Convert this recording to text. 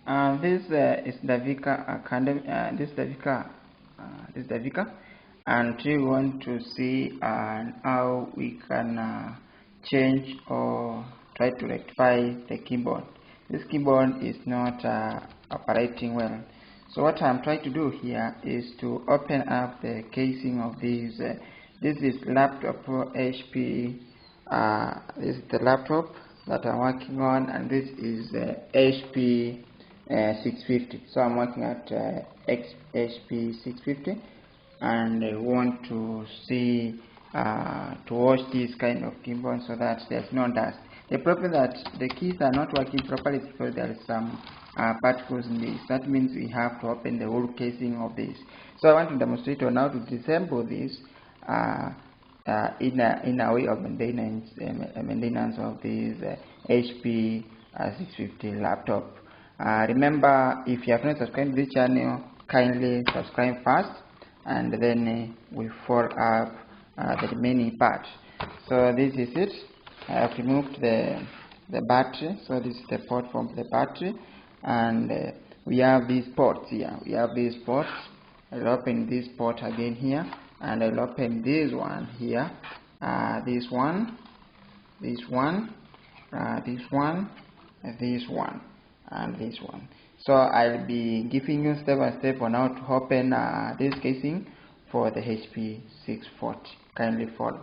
This is the Vika Academy. This is the Vika, and we want to see how we can change or try to rectify the keyboard. This keyboard is not operating well. So what I'm trying to do here is to open up the casing of this. This is laptop HP. This is the laptop that I'm working on, and this is HP 650. So I'm working at HP 650, and I want to see to wash this kind of keyboard so that there's no dust. The problem that the keys are not working properly is because there is some particles in this. That means we have to open the whole casing of this. So I want to demonstrate on how to disassemble this in a way of maintenance of this HP 650 laptop. Remember, if you have not subscribed to this channel, kindly subscribe first, and then we follow up the remaining part. So this is it. I have removed the battery. So this is the port from the battery, and we have these ports here. We have these ports. I'll open this port again here, and I'll open this one here. This one, this one, this one, this one, and this one. So I'll be giving you step by step on how to open this casing for the HP 640. Kindly follow.